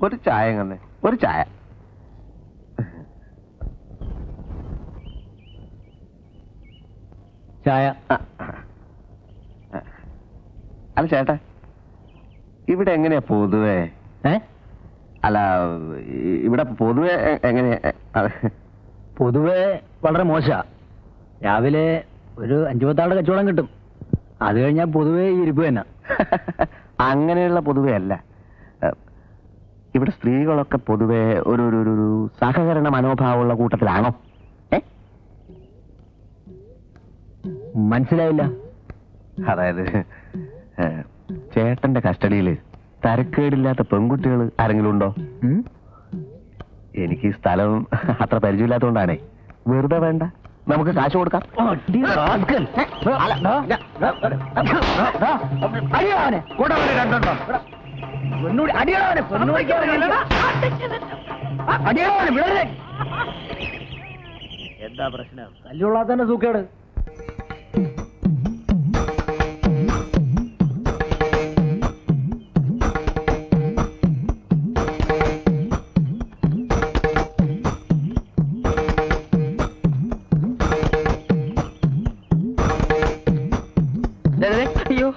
ഒരു ചായ തന്നെ, ഒരു ചായ. ചായ. അല്ല ചേട്ടാ, ഇവിടെ എങ്ങനെയാ പൊതുവേ? അല്ല, ഇവിടെ പൊതുവെ എങ്ങനെയാ? പൊതുവെ വളരെ മോശ. രാവിലെ ഒരു 5-10 കച്ചവടം കിട്ടും. അത് കഴിഞ്ഞാൽ പൊതുവെ ഇരിപ്പ് തന്നെ. അങ്ങനെയുള്ള പൊതുവെ അല്ല. ഇവിടെ സ്ത്രീകളൊക്കെ പൊതുവെ ഒരു ഒരു സഹകരണ മനോഭാവമുള്ള കൂട്ടത്തിലാണോ? മനസ്സിലായില്ല. അതായത് ചേട്ടന്റെ കസ്റ്റഡിയില് തരക്കേടില്ലാത്ത പെൺകുട്ടികൾ ആരെങ്കിലും ഉണ്ടോ? എനിക്ക് ഈ സ്ഥലം അത്ര പരിചയമില്ലാത്തതുകൊണ്ടാണേ. വെറുതെ വേണ്ട, നമുക്ക് കാശ് കൊടുക്കാം. എന്താ പ്രശ്നം? തല്ലുള്ള തന്നെ സൂക്കേട്. അയ്യോ,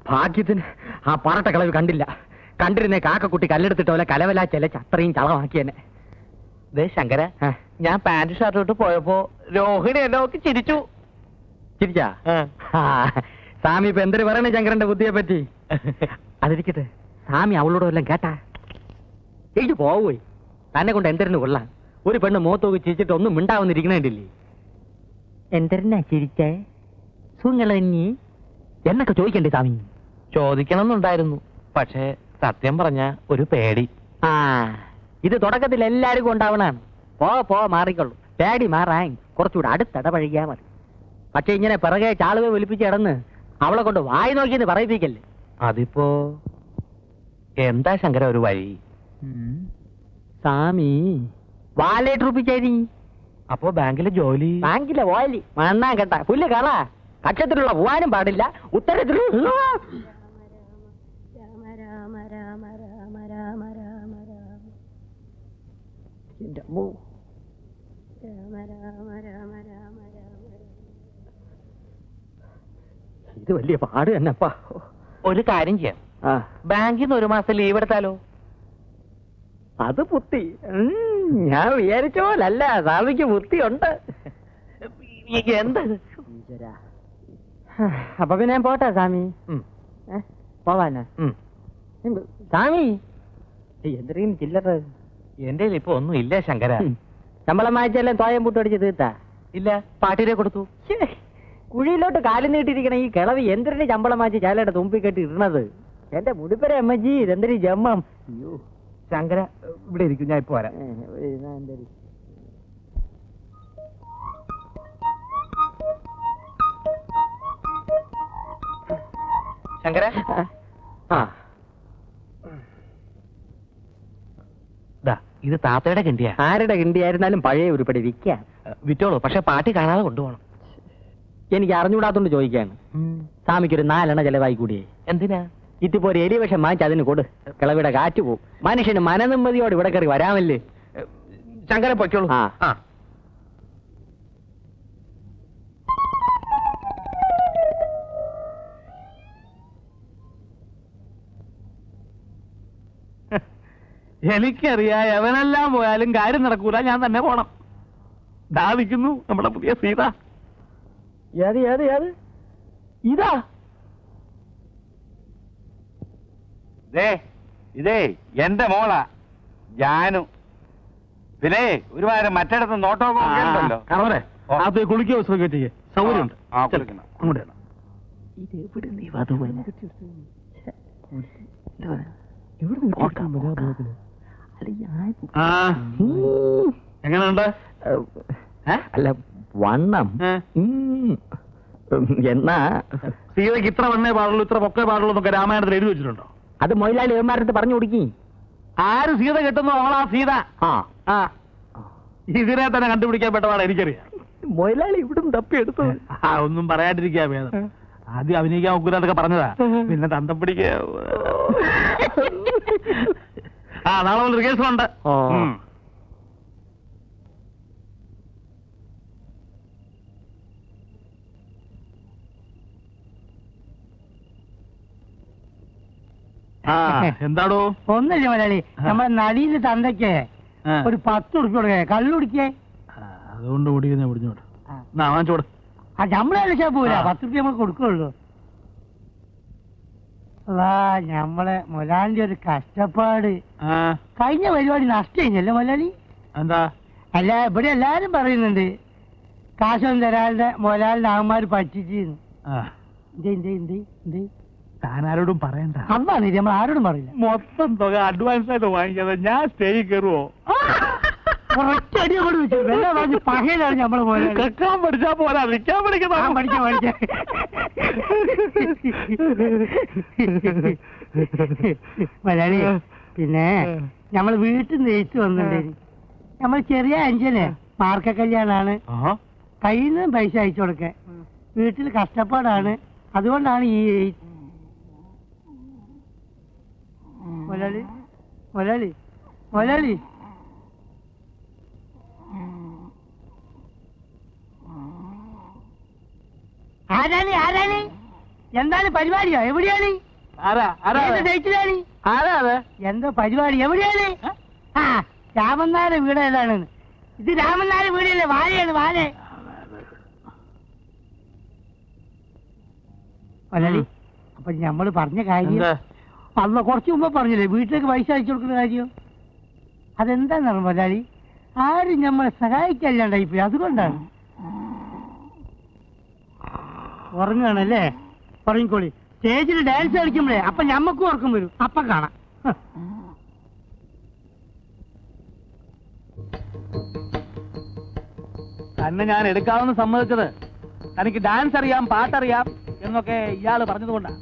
ഭാഗ്യത്തിന് ആ പറട്ട കളവ് കണ്ടില്ല. കണ്ടിരുന്നേ കാക്കക്കുട്ടി കല്ലെടുത്തിട്ട് പോലെ കലവലാ ചെലച്ച് അത്രയും ചളമാക്കിയെന്നെ. ശങ്കര, ഞാൻ പാന്റ് ഷർട്ട് ഇട്ട് പോയപ്പോ രോഹിണി എന്നെ നോക്കി ചിരിച്ചു. ചിരിച്ചാ? സ്വാമി ഇപ്പൊ എന്തൊരു പറയണേ ശങ്കരന്റെ ബുദ്ധിയെ പറ്റി? അതിരിക്കട്ടെ, സ്വാമി അവളോട് വല്ലതും കേട്ടാ? എനിക്ക് പോവുപോയി. തന്നെ കൊണ്ട് എന്തിനു കൊള്ളാം. ഒരു പെണ്ണ് മോത്തോക്ക് ചിരിച്ചിട്ട് ഒന്നും മിണ്ടാവുന്നിരിക്കണേണ്ടില്ലേ? എന്തിനാ ചിരിച്ചേ? സുങ്ങളി എന്നൊക്കെ ചോദിക്കണ്ടേ സ്വാമി? ചോദിക്കണമെന്നുണ്ടായിരുന്നു, പക്ഷേ സത്യം പറഞ്ഞ ഒരു പേടി. ആ, ഇത് തുടക്കത്തിൽ എല്ലാവർക്കും ഉണ്ടാവണാണ്. പോ മാറിക്കൊള്ളു. പേടി മാറാൻ കുറച്ചുകൂടെ അടുത്തിടപഴകിയാ മതി. പക്ഷെ ഇങ്ങനെ പിറകെ ചാളുവെ ഒലിപ്പിച്ച് കിടന്ന് അവളെ കൊണ്ട് വായി നോക്കിയെന്ന് പറയിപ്പിക്കല്ലേ. അതിപ്പോ എന്താ ശങ്കര ഒരു വഴി? സ്വാമി വാലേറ്റ് റുപ്പിച്ചേരി. അപ്പോ ബാങ്കിലെ ജോലി? ബാങ്കിലെ ഓലി മണ്ണാൻ കേട്ട പുല്ല് കള. കക്ഷത്തിലുള്ള പോവാനും പാടില്ല, ഉത്തരത്തിലുള്ള ഇത് വലിയ പാട് തന്നെപ്പാ. ഒരു കാര്യം ചെയ്യാം, ബാങ്കിൽ നിന്ന് 1 മാസം ലീവ് എടുത്താലോ? അത് ബുദ്ധി. ഞാൻ വിചാരിച്ച പോലല്ല, സ്വാമിക്ക് ബുദ്ധിയുണ്ട്. എന്ത്? അപ്പൊ പിന്നെ ഞാൻ പോട്ടെ സ്വാമി. പോവാനാ സ്വാമി? എന്തെങ്കിലും ചില്ലറ എന്റെ ഇപ്പൊ ഒന്നും ഇല്ല ശങ്കര. ശമ്പളം വായിച്ചെല്ലാം തോയം പൂട്ടടിച്ച് തീർത്താ? ഇല്ല, പാട്ടിരെ കൊടുത്തു. കുഴിയിലോട്ട് കാലം നീട്ടിരിക്കണ ഈ കിളവി എന്തിനു ശമ്പളം വായിച്ച് ചാലയുടെ തുമ്പി കെട്ടി ഇടണത്? എന്റെ മുടിപ്പര അമ്മജി, ഇതെന്തൊരു ജമ്മം. അയ്യോ ശങ്കര, ഇവിടെ ഇരിക്കും, ഞാൻ ഇപ്പൊ വരാം. ശങ്കര, ഇത് താത്തയുടെ കിണ്ടിയാ. ആരുടെ കിണ്ടിയായിരുന്നാലും പഴയ ഉരുപ്പടി വിൽക്കാം. വിറ്റോളൂ, പക്ഷെ പാട്ടി കാണാതെ കൊണ്ടുപോകണം. എനിക്ക് അറിഞ്ഞുകൂടാത്തോണ്ട് ചോദിക്കാണ്. സ്വാമിക്കൊരു 4 എണ്ണ ചെലവായി കൂടിയേ. എന്തിനാ? ഇതിപ്പോ ഒരു എലി വിഷം വാങ്ങിച്ച് അതിന് കൊടു. കിളവിടെ കാറ്റ് പോവും. മനുഷ്യന് മനനിമ്മതിയോട് ഇവിടെ കയറി വരാമല്ലേ. ശങ്കര പൊയ്ക്കോളൂ. എനിക്കറിയാം, എവനെല്ലാം പോയാലും കാര്യം നടക്കൂല, ഞാൻ തന്നെ പോണം. ദാവിക്കുന്നു നമ്മുടെ പുതിയ സീത. ഇതാ ഇതേ എന്റെ മോളാ ജാനു. പിന്നെ ഒരുപാട് മറ്റിടത്ത് നോട്ടമൊക്കെ ഉണ്ടല്ലോ. അത് കുളിക്കോ സുഖിക്ക് സൗകര്യമുണ്ട്. എങ്ങനെയുണ്ട്? അല്ല വണ്ണം എന്നാ സീതയ്ക്ക് ഇത്ര വണ്ണേ പാടുള്ളൂ, ഇത്ര പൊക്കേ പാടുള്ളൂ എന്നൊക്കെ രാമായണത്തിൽ എഴുതി വെച്ചിട്ടുണ്ടോ? അത് മൊയിലാളി ഏമാരത്ത് പറഞ്ഞു കൊടുക്കി. ആര് സീത കിട്ടുന്നു അവളാ സീത. ഇതിനെ തന്നെ കണ്ടുപിടിക്കാൻ പെട്ടതാണ് എനിക്കറിയാം. മൊയിലാളി ഇവിടുന്ന് തപ്പിയെടുത്തു. ഒന്നും പറയാണ്ടിരിക്കാ ഭേദം. ആദ്യം അഭിനയിക്കാൻ ഒക്കൂലൊക്കെ പറഞ്ഞതാ, പിന്നെ തന്തം പിടിക്ക. ആ നാളെ മുതൽ റിഹേഴ്സൽ ഉണ്ട്. എന്താടോ? ഒന്നല്ലേ മലയാളി, നമ്മുടെ നടീന്റെ തന്തയ്ക്ക് ഒരു 10 ഉറുപ്പിക കൊടുക്കേ, കള്ളുടിക്കേ. അതുകൊണ്ട് ഓടിക്കുന്ന പിടിച്ചോട്ടെ. വാങ്ങിച്ചോട്. ആ നമ്മളെ പോരാ, 10 ഉറുപ്പിക നമ്മൾ കൊടുക്കുള്ളൂ. നമ്മളെ മൊലാലിന്റെ ഒരു കഷ്ടപ്പാട്. കഴിഞ്ഞ പരിപാടി നഷ്ടല്ലേ മൊലാലി? എന്താ? അല്ല, ഇവിടെ എല്ലാരും പറയുന്നുണ്ട് കാശൊന്നും തരാതെ മൊലാലിന്റെ ആന്മാര് പറ്റിച്ചിരുന്നു. താനാരോടും പറയണ്ട. അതാണ് നമ്മൾ ആരോടും പറയില്ല. മൊത്തം തുക അഡ്വാൻസ് ആയിട്ട് വാങ്ങിക്കാതെ ഞാൻ സ്റ്റേജിൽ കയറുവോ? ഒറ്റയടി കൊണ്ട് വെച്ചു വെള്ളം പറഞ്ഞ് പകയിലാണ് നമ്മള് പോലെ. കേൾക്കാൻ പഠിച്ചാ പോരാ, നിൽക്കാൻ പഠിക്കണം. പഠിക്കാം. മലയാളി, പിന്നെ നമ്മള് വീട്ടിൽ നിന്ന് എഴുത്ത് വന്നിട്ടുണ്ടായി. നമ്മൾ ചെറിയ അഞ്ചന് മാർക്ക കല്യാണാണ്, കയ്യിൽ നിന്ന് പൈസ അയച്ചു കൊടുക്കാൻ. വീട്ടിൽ കഷ്ടപ്പാടാണ്, അതുകൊണ്ടാണ് ഈ മലയാളി മലയാളി മലയാളി ആരാണ് എന്താണ് പരിപാടിയോ? എവിടെയാണ്? ഡേറ്റിലാണ്? എന്തോ പരിപാടി? എവിടെയാണ്? ആ, രാമനാരുടെ വീട് ഏതാണ്? ഇത് രാമനാരുടെ വീടല്ലേ? വാഴയാണ്, വാഴ. മലയാളി, അപ്പൊ ഞമ്മള് പറഞ്ഞ കാര്യം അന്ന് കുറച്ച് മുമ്പ് പറഞ്ഞില്ലേ, വീട്ടിലേക്ക് പൈസ അയച്ചു കൊടുക്കുന്ന കാര്യം. അതെന്താണെന്ന് മലയാളി, ആരും നമ്മളെ സഹായിക്കല്ലാണ്ടായിപ്പോയി, അതുകൊണ്ടാണ്. ഉറങ്ങാണല്ലേ? ഉറങ്ങിക്കോളി. സ്റ്റേജിൽ ഡാൻസ് കളിക്കുമ്പോഴേ അപ്പൊ ഞമ്മക്കും ഉറക്കം വരും, അപ്പൊ കാണാം. തന്നെ ഞാൻ എടുക്കാമെന്ന് സമ്മതിച്ചത് തനിക്ക് ഡാൻസ് അറിയാം, പാട്ടറിയാം എന്നൊക്കെ ഇയാള് പറഞ്ഞതുകൊണ്ടാണ്.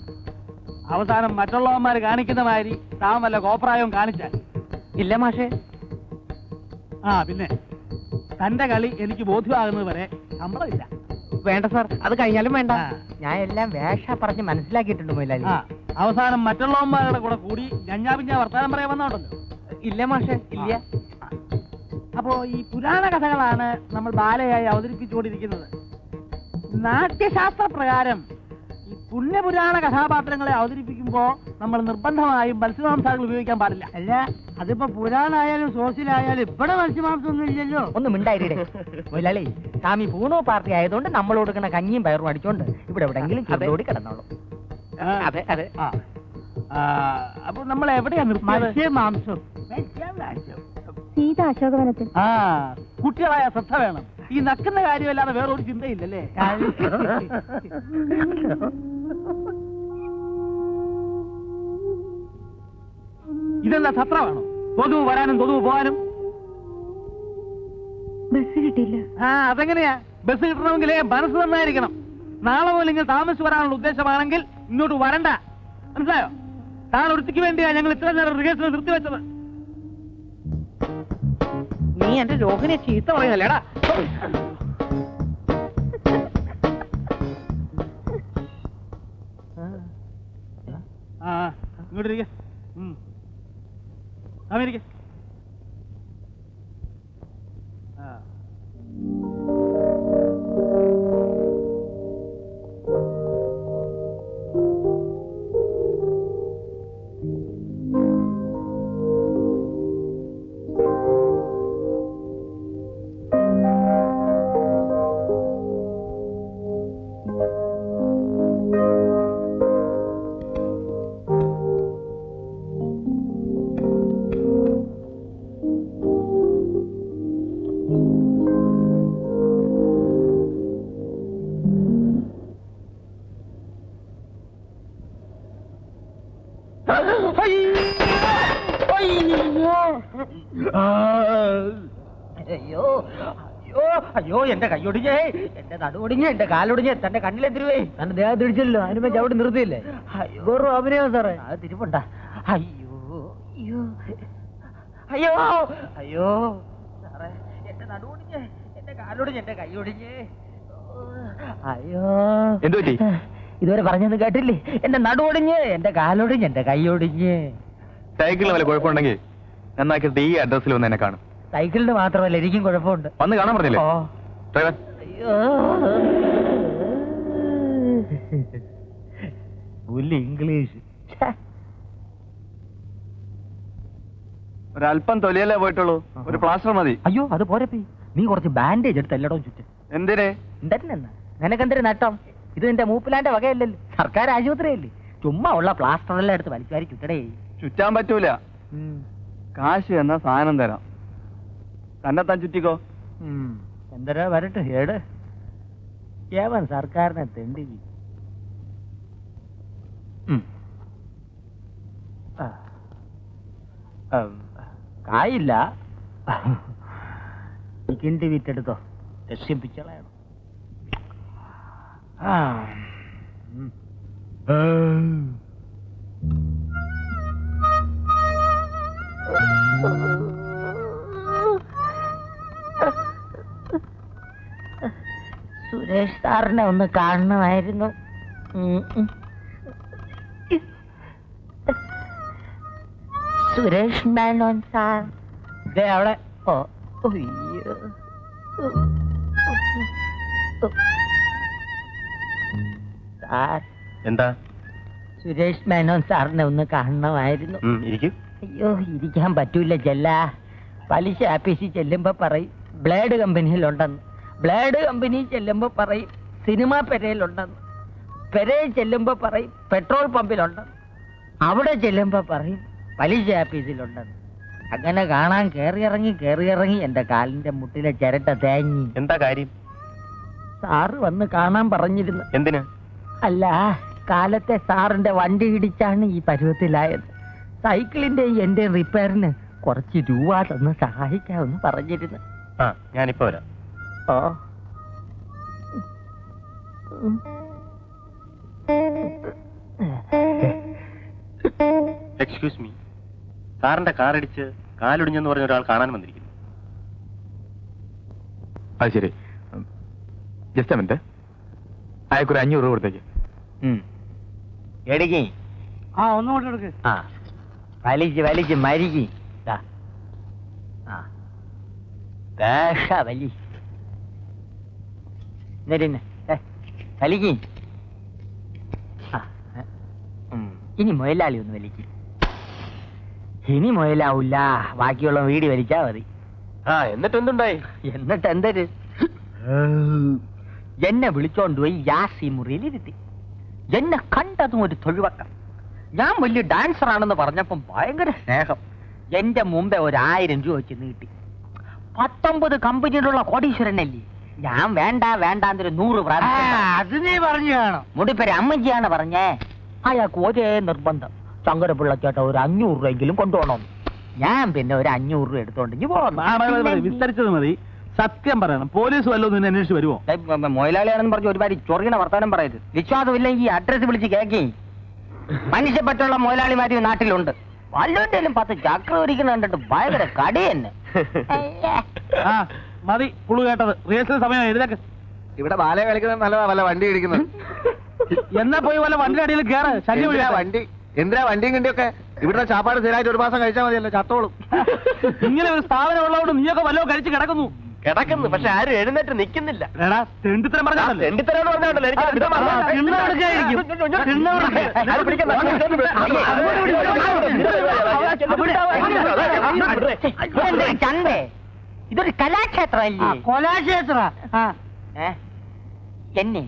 അവസാനം മറ്റുള്ളവന്മാര് കാണിക്കുന്ന മാതിരി താൻ വല്ല കോപ്രായവും കാണിച്ചാൽ ഇല്ല മാഷേ. പിന്നെ തന്റെ കളി എനിക്ക് ബോധ്യമാകുന്നത് വരെ ശമ്പളമില്ല. വേണ്ട സാർ, അത് കഴിഞ്ഞാലും വേണ്ട. ഞാൻ എല്ലാം വേഷ പറഞ്ഞ് മനസ്സിലാക്കിയിട്ടുണ്ട് മൊയിലാലി. അവസാനം മറ്റുള്ളവന്മാരുടെ കൂടെ കൂടി ഞഞ്ഞാപിഞ്ഞ വർത്താനം പറയാൻ വന്നോണ്ടല്ലോ. ഇല്ല മാഷേ, ഇല്ല. അപ്പോ ഈ പുരാണ കഥകളാണ് നമ്മൾ ബാലയായി അവതരിപ്പിച്ചുകൊണ്ടിരിക്കുന്നത്. നാട്യശാസ്ത്ര പ്രകാരം ഈ പുണ്യപുരാണ കഥാപാത്രങ്ങളെ അവതരിപ്പിക്കുമ്പോ നമ്മൾ നിർബന്ധമായും മത്സ്യമാംസാദികൾ ഉപയോഗിക്കാൻ പാടില്ല. അല്ല, അതിപ്പോ പുരാണായാലും സോസിലായാലും ഇവിടെ മത്സ്യമാംസം ഒന്നും ഇല്ലല്ലോ. ഒന്ന് മിണ്ടായിരേ മൊയിലാളി. സ്വാമി പൂണോ പാർട്ടി ആയതുകൊണ്ട് നമ്മൾ കൊടുക്കുന്ന കഞ്ഞിയും പയറും അടിച്ചോണ്ട് ഇവിടെ എവിടെങ്കിലും ചുവടോടി കിടന്നോളൂ. അതെ അതെ. അപ്പൊ നമ്മൾ എവിടെയാ മത്സ്യമാംസം? സീത അശോകവനത്തിൽ. കുട്ടികളായ ശ്രദ്ധ വേണം. ഈ നക്കുന്ന കാര്യമല്ലാതെ വേറൊരു ചിന്തയില്ലല്ലേ? ഇതെന്താ സത്രമാണോ? തൊതുവ് വരാനും തൊതുവ് പോകാനും ബസ് കിട്ടില്ല. അതെങ്ങനെയാ? ബസ് കിട്ടണമെങ്കിലേ മനസ്സ് നന്നായിരിക്കണം. നാളെ മുതൽ ഇങ്ങനെ താമസിച്ച് വരാനുള്ള ഉദ്ദേശമാണെങ്കിൽ ഇങ്ങോട്ട് വരണ്ട, മനസ്സിലായോ? താൻ ഒരുത്തിക്ക് വേണ്ടിയാ ഞങ്ങൾ ഇത്ര നേരം റിഹേഴ്സൽ നിർത്തിവെച്ചത്. നീ എന്റെ രോഹിനെ ചീത്ത പറയുന്നല്ലേടാ. ഇങ്ങോട്ടിരിക്കെ. അമേരിക്ക. അയ്യോ അയ്യോ അയ്യോ, എന്റെ കൈയൊടിഞ്ഞേ, എന്റെ നടുവൊടിഞ്ഞ്, എന്റെ കാലൊടിഞ്ഞ്, തന്റെ കണ്ണിലെത്തിരുവേ. തന്റെ ദേഹത്ത് ഇടിച്ചല്ലോ, അതിനുമ്പോ ചവിട്ടി നിർത്തിയില്ലേ? വെറും അഭിനയം സാറേ. അത് തിരിപ്പുണ്ട. അയ്യോ അയ്യോ അയ്യോ അയ്യോ സാറേ, എന്റെ നടുവൊടിഞ്ഞ്, എന്റെ കാലൊടിഞ്ഞ്, എന്റെ കൈയൊടിഞ്ഞ്. അയ്യോ എന്തു പറ്റി? ഇതുവരെ പറഞ്ഞൊന്നും കേട്ടില്ലേ? എന്റെ നടുവൊടിഞ്ഞ്, എന്റെ കാലൊടിഞ്ഞ്, എന്റെ കൈയൊടിഞ്ഞ്. സൈക്കിളിന് വല്ല കുഴപ്പമുണ്ടെങ്കിൽ നന്നാക്കിയിട്ട് ഈ അഡ്രസ്സിൽ വന്ന് എന്നെ കാണും. സൈക്കിളിന് മാത്രമല്ല, എനിക്കും കുഴപ്പമുണ്ട്. വന്ന് കാണാൻ പറഞ്ഞില്ലേ ഓ. ഡ്രൈവർ? അയ്യോ. പുല്ല് ഇംഗ്ലീഷ്. ഒരല്പം തൊലിയല്ലേ പോയിട്ടുള്ളൂ, ഒരു പ്ലാസ്റ്റർ മതി. അയ്യോ, അത് പോരെ. നീ കുറച്ച് ബാൻഡേജ് എടുത്ത് എല്ലായിടവും ചുറ്റും. എന്തിനെ? എന്തെന്നാ നിനക്കെന്തൊരു നട്ടം? ഇത് നിന്റെ മൂപ്പിലാന്റെ വകയല്ലല്ലോ, സർക്കാർ ആശുപത്രിയല്ലേ. ചുമ്മാ ഉള്ള പ്ലാസ്റ്റർ എല്ലാം എടുത്ത് വലിച്ചുവാരി ചുറ്റടേ. ചുറ്റാൻ പറ്റൂല. കാശ് എന്ന സാധനം തരാം, തന്നെത്താൻ ചുറ്റിക്കോ. എന്തരാ വരട്ടെ ഏട്. ഏവൻ സർക്കാരിനെ തെണ്ടി. കായില്ല, കിണ്ടി വിറ്റെടുത്തോ, രക്ഷിപ്പിച്ചളയണം. സുരേഷ് സാറിനെ ഒന്ന് കാണണമായിരുന്നു. സുരേഷ് മേനോൻ സാർ അവിടെ. ഓ, അയ്യോ. സാർ, എന്താ? സുരേഷ് മേനോൻ സാറിനെ ഒന്ന് കാണണമായിരുന്നു. അയ്യോ, ഇരിക്കാൻ പറ്റൂല ചെല്ല. പലിശ ആഫീസിൽ ചെല്ലുമ്പോ പറയും ബ്ലേഡ് കമ്പനിയിലുണ്ടെന്ന്, ബ്ലേഡ് കമ്പനി ചെല്ലുമ്പോ പറയും സിനിമാ പെരയിലുണ്ടെന്ന്, പെരയിൽ ചെല്ലുമ്പോ പറയും പെട്രോൾ പമ്പിലുണ്ടെന്ന്, അവിടെ ചെല്ലുമ്പോ പറയും പലിശ ആഫീസിലുണ്ടെന്ന്. അങ്ങനെ കാണാൻ കേറിയിറങ്ങി എന്റെ കാലിന്റെ മുട്ടിലെ ചിരട്ട തേങ്ങി. എന്താ കാര്യം? സാറ് വന്ന് കാണാൻ പറഞ്ഞിരുന്നു. എന്തിന്? അല്ല, കാലത്തെ സാറിന്റെ വണ്ടി ഇടിച്ചാണ് ഈ പരുവത്തിലായത്. സൈക്കിളിന്റെ എന്റെ റിപ്പയറിന് കുറച്ച് രൂപ തന്ന് സഹായിക്കാമെന്ന് പറഞ്ഞിരുന്നു. ആ, ഞാനിപ്പോ വരാം. ഓ. എക്സ്ക്യൂസ് മീ, സാറിന്റെ കാറടിച്ച് കാലൊടിഞ്ഞെന്ന് പറഞ്ഞ ഒരാൾ കാണാൻ വന്നിരിക്കുന്നു. അത് ശരി, ജസ്റ്റ് മിനിറ്റ്. അയാൾക്കൊരു 500 രൂപ കൊടുത്തേക്ക്. എടിക്ക്. ആ, ഒന്നുകൂടെ എടുക്ക്. ആ, വലിച്ച് മരിക്ക്. വലി വലിക്ക്. ഇനി മുയലാളി ഒന്ന് വലിക്ക്. ഇനി മുയലാവൂല, ബാക്കിയുള്ള വീടി വലിച്ചാ മതി. എന്നിട്ട് എന്തുണ്ടായി? എന്നിട്ട് എന്തര്? എന്നെ വിളിച്ചോണ്ട് പോയി യാസി മുറിയിലിരുത്തി. എന്നെ കണ്ടതും ഒരു തൊഴിവക്കം. ഞാൻ വലിയ ഡാൻസർ ആണെന്ന് പറഞ്ഞപ്പം ഭയങ്കര സ്നേഹം. എന്റെ മുമ്പേ 1000 രൂപ വെച്ച് നീട്ടി. 19 കമ്പനിയിലുള്ള കോടീശ്വരനല്ലേ ഞാൻ. വേണ്ടാന്നൊരു 100 അത് നീ പറഞ്ഞു കാണും. മുടിപ്പേര് അമ്മജിയാണ് പറഞ്ഞേ. അയാൾക്ക് ഒരേ നിർബന്ധം, ശങ്കരപിള്ളച്ചേട്ട ഒരു 500 രൂപയെങ്കിലും കൊണ്ടുപോകണം. ഞാൻ പിന്നെ ഒരു 500 രൂപ എടുത്തോണ്ടെങ്കിൽ പോകണം. വിസ്തരിച്ചത് മതി. സത്യം പറയണം, പോലീസ് വല്ലതും നിന്നെ അന്വേഷിച്ച് വരുമോ? മൊയലാളിയാണെന്ന് പറഞ്ഞ് ഒരുപാട് ചൊറിയണ വർത്താനം പറയരുത്. വിശ്വാസമില്ലെങ്കിൽ അഡ്രസ് വിളിച്ച് കേക്കി. മനുഷ്യപ്പറ്റുള്ള മൊയലാളിമാര് നാട്ടിലുണ്ട്. വല്ലോണ്ടേലും 10 ചക്ര ഒരിക്കുന്ന കണ്ടിട്ട് ഭയങ്കര കടി തന്നെ. ആ മതി പുളു കേട്ടത്. റിഹേഴ്സൽ സമയം എഴുതേക്ക്. ഇവിടെ ബാല കളിക്കുന്നത് നല്ലതാ, വല്ല വണ്ടി ഇടിക്കുന്നത്. എന്നാ പോയി വല്ല വണ്ടിയുടെ അടിയിൽ കയറ്. ശല്യം വണ്ടി എന്തിനാ വണ്ടിയും കണ്ടിയൊക്കെ? ഇവിടുത്തെ ചാപ്പാട് സ്ഥിരമായിട്ട് 1 മാസം കഴിച്ചാൽ മതിയല്ലോ, ചത്തോളും. ഇങ്ങനെ ഒരു സ്ഥാപനം ഉള്ളതുകൊണ്ട് നീയൊക്കെ വല്ലതും കഴിച്ച് കിടക്കുന്നു. പക്ഷെ ആരും എഴുന്നേറ്റ് നിൽക്കുന്നില്ല. തെണ്ടിത്തരം പറഞ്ഞാൽ ചന്തേ, ഇതൊരു കലാക്ഷേത്രമല്ലേ? കൊലാക്ഷേത്ര. എന്നെ